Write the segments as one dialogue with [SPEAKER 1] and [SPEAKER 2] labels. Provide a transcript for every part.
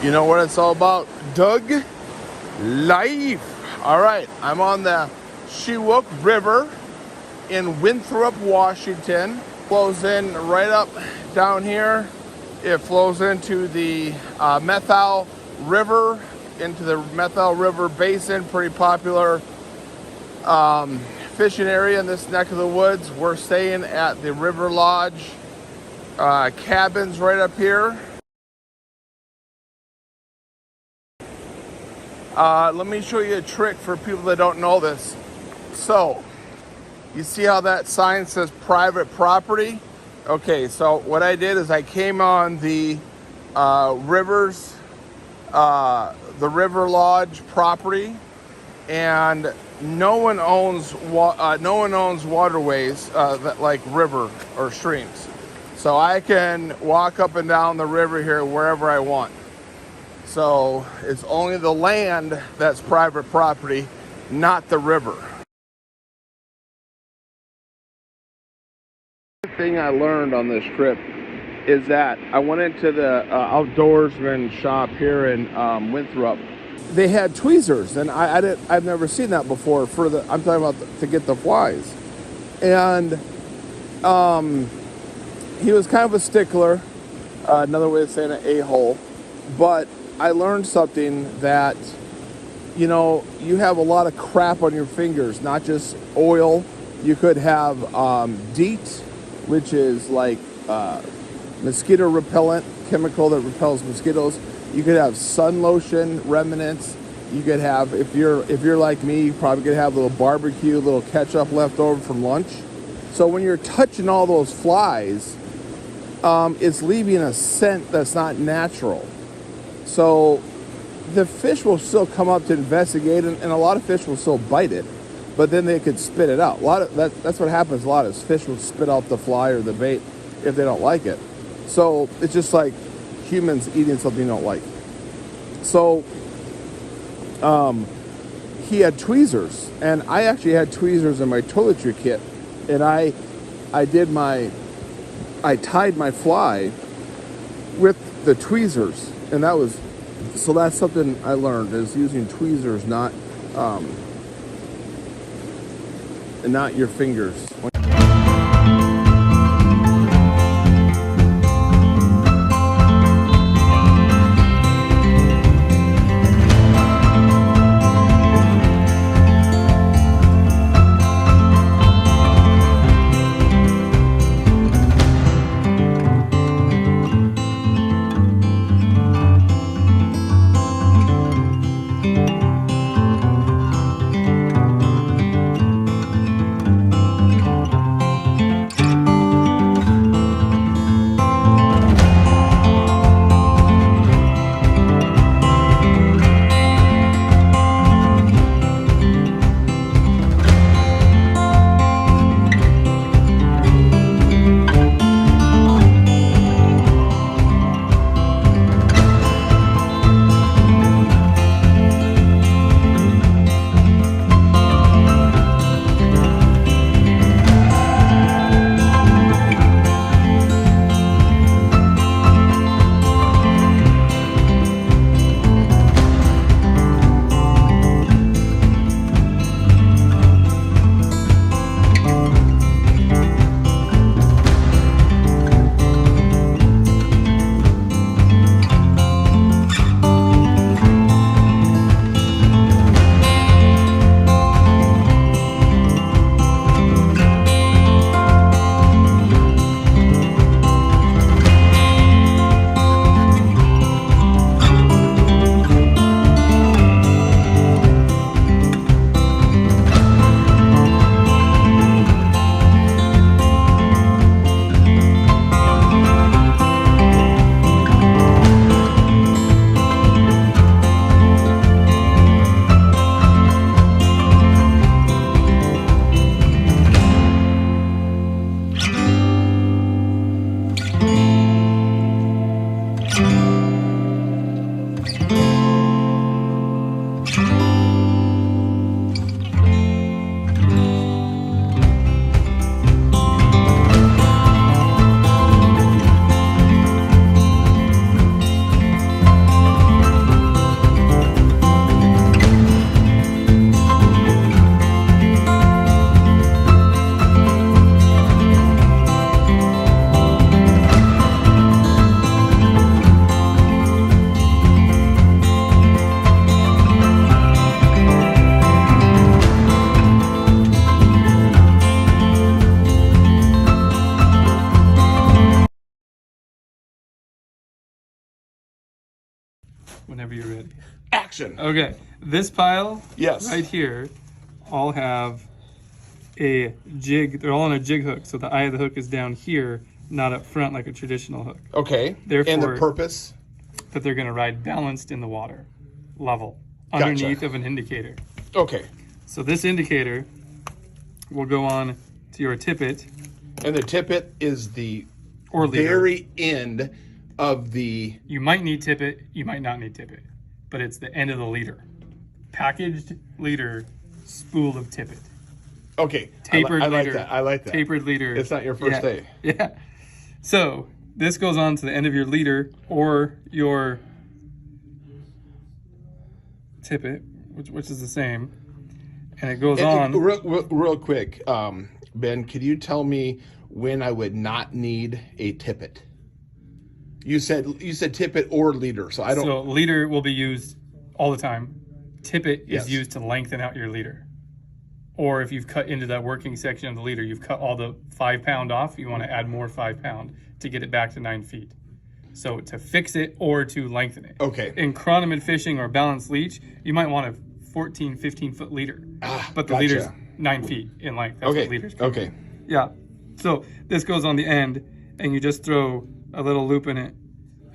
[SPEAKER 1] You know what it's all about? Doug life. All right, I'm on the Chinook River in Winthrop, Washington. Flows in right up down here. It flows into the Methow River, into the Methow River Basin. Pretty popular fishing area in this neck of the woods. We're staying at the River Lodge cabins right up here. Let me show you a trick for people that don't know this. So, you see how that sign says private property? Okay, so what I did is I came on the River Lodge property, and no one owns waterways that like river or streams. So I can walk up and down the river here wherever I want. So it's only the land that's private property, not the river. The thing I learned on this trip is that I went into the outdoorsman shop here in Winthrop. They had tweezers, and I've never seen that before. I'm talking about to get the flies, and he was kind of a stickler. Another way of saying an a-hole, but I learned something that, you know, you have a lot of crap on your fingers, not just oil. You could have DEET, which is like mosquito repellent chemical that repels mosquitoes. You could have sun lotion remnants. You could have, if you're like me, you probably could have a little barbecue, little ketchup left over from lunch. So when you're touching all those flies, it's leaving a scent that's not natural. So the fish will still come up to investigate, and a lot of fish will still bite it, but then they could spit it out. That's what happens a lot, is fish will spit out the fly or the bait if they don't like it. So it's just like humans eating something you don't like. So he had tweezers, and I actually had tweezers in my toiletry kit, and I tied my fly with the tweezers, and that's something I learned, is using tweezers, not your fingers.
[SPEAKER 2] whenever you're ready.
[SPEAKER 1] Action.
[SPEAKER 2] Okay, this pile
[SPEAKER 1] Yes.
[SPEAKER 2] right here all have a jig. They're all on a jig hook, so the eye of the hook is down here, not up front like a traditional hook.
[SPEAKER 1] Okay.
[SPEAKER 2] Therefore,
[SPEAKER 1] and the purpose?
[SPEAKER 2] That they're going to ride balanced in the water, level,
[SPEAKER 1] Gotcha.
[SPEAKER 2] underneath of an indicator.
[SPEAKER 1] Okay.
[SPEAKER 2] So this indicator will go on to your tippet.
[SPEAKER 1] And the tippet is the
[SPEAKER 2] or leader.
[SPEAKER 1] Very end of the...
[SPEAKER 2] You might need tippet, you might not need tippet, but it's the end of the leader. Packaged leader, spool of tippet.
[SPEAKER 1] Okay,
[SPEAKER 2] Tapered
[SPEAKER 1] I
[SPEAKER 2] leader.
[SPEAKER 1] like that. I like that.
[SPEAKER 2] Tapered leader.
[SPEAKER 1] It's not your first day.
[SPEAKER 2] Yeah. So this goes on to the end of your leader or your tippet, which is the same, and it goes on.
[SPEAKER 1] Real quick, Ben, could you tell me when I would not need a tippet? You said tippet or leader, so I don't.
[SPEAKER 2] So leader will be used all the time. Tippet
[SPEAKER 1] Yes.
[SPEAKER 2] is used to lengthen out your leader. Or if you've cut into that working section of the leader, you've cut all the 5 pound off, you want to add more 5 pound to get it back to 9 feet. So to fix it or to lengthen it.
[SPEAKER 1] Okay.
[SPEAKER 2] In chronomid fishing or balanced leech, you might want a 14, 15 foot leader. But the
[SPEAKER 1] gotcha.
[SPEAKER 2] leader's 9 feet in length. That's
[SPEAKER 1] Okay.
[SPEAKER 2] what leaders
[SPEAKER 1] Okay.
[SPEAKER 2] Yeah. So this goes on the end and you just throw a little loop in it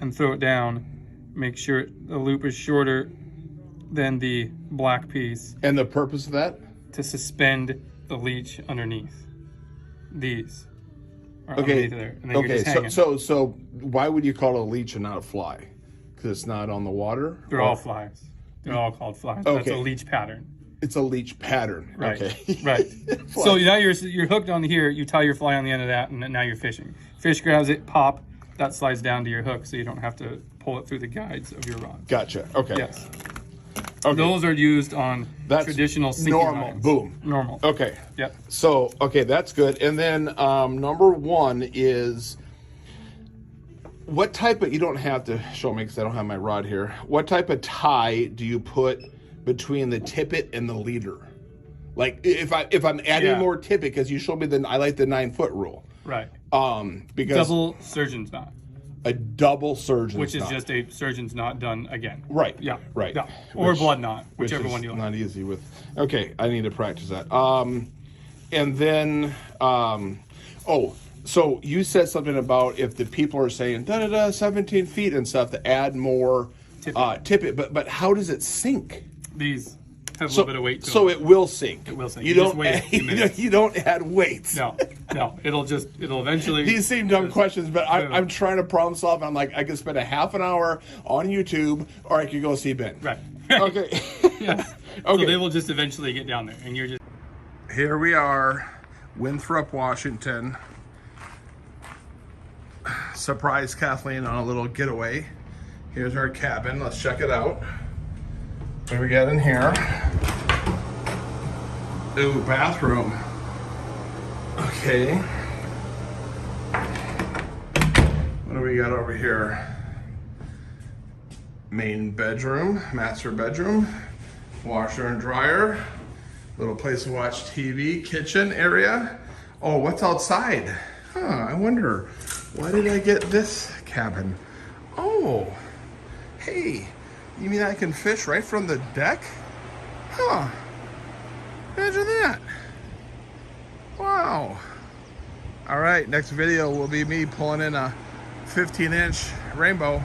[SPEAKER 2] and throw it down. Make sure the loop is shorter than the black piece.
[SPEAKER 1] And the purpose of that?
[SPEAKER 2] To suspend the leech underneath. These are
[SPEAKER 1] Okay.
[SPEAKER 2] underneath there. And then you're just
[SPEAKER 1] Okay.
[SPEAKER 2] hanging.
[SPEAKER 1] So why would you call it a leech and not a fly? Because it's not on the water?
[SPEAKER 2] They're all flies. They're all called flies. That's
[SPEAKER 1] Okay.
[SPEAKER 2] a leech pattern.
[SPEAKER 1] It's a leech pattern.
[SPEAKER 2] Right.
[SPEAKER 1] Okay.
[SPEAKER 2] Right. So now you're hooked on here. You tie your fly on the end of that, and now you're fishing. Fish grabs it, pop. That slides down to your hook, so you don't have to pull it through the guides of your rod.
[SPEAKER 1] Gotcha. Okay.
[SPEAKER 2] Yes.
[SPEAKER 1] Okay.
[SPEAKER 2] Those are used on
[SPEAKER 1] That's
[SPEAKER 2] traditional sinking
[SPEAKER 1] normal.
[SPEAKER 2] lines.
[SPEAKER 1] Boom.
[SPEAKER 2] Normal.
[SPEAKER 1] Okay.
[SPEAKER 2] Yep.
[SPEAKER 1] So, okay, that's good. And then number 1 is what type of, you don't have to show me because I don't have my rod here. What type of tie do you put between the tippet and the leader? Like if I'm adding
[SPEAKER 2] Yeah.
[SPEAKER 1] more tippet, because you showed me I like the 9-foot rule.
[SPEAKER 2] Right.
[SPEAKER 1] Because
[SPEAKER 2] Double surgeon's knot,
[SPEAKER 1] a double surgeon's
[SPEAKER 2] which is
[SPEAKER 1] knot.
[SPEAKER 2] just a surgeon's knot done again.
[SPEAKER 1] Right.
[SPEAKER 2] Yeah.
[SPEAKER 1] Right.
[SPEAKER 2] Yeah. Or
[SPEAKER 1] Which-
[SPEAKER 2] blood knot,
[SPEAKER 1] which
[SPEAKER 2] whichever
[SPEAKER 1] is
[SPEAKER 2] one you like.
[SPEAKER 1] not easy with. Okay, I need to practice that. And then, so you said something about if the people are saying 17 feet and stuff to add more tippet, but how does it sink?
[SPEAKER 2] These have a little bit of weight to
[SPEAKER 1] So
[SPEAKER 2] them.
[SPEAKER 1] it will sink.
[SPEAKER 2] It will sink.
[SPEAKER 1] You
[SPEAKER 2] You just
[SPEAKER 1] don't.
[SPEAKER 2] wait a few minutes.
[SPEAKER 1] You don't add weights.
[SPEAKER 2] No. It'll eventually.
[SPEAKER 1] These seem dumb questions, but I'm trying to problem solve. I'm like, I could spend a half an hour on YouTube, or I could go see Ben.
[SPEAKER 2] Right.
[SPEAKER 1] Okay.
[SPEAKER 2] Yeah.
[SPEAKER 1] Okay.
[SPEAKER 2] So they will just eventually get down there, and you're just.
[SPEAKER 1] Here we are, Winthrop, Washington. Surprise Kathleen on a little getaway. Here's our cabin. Let's check it out. What do we got in here? Ooh, bathroom. Okay. What do we got over here? Main bedroom, master bedroom, washer and dryer, little place to watch TV, kitchen area. Oh, what's outside? I wonder, why did I get this cabin? Oh, hey, you mean I can fish right from the deck? Imagine that. Wow. All right, next video will be me pulling in a 15-inch rainbow.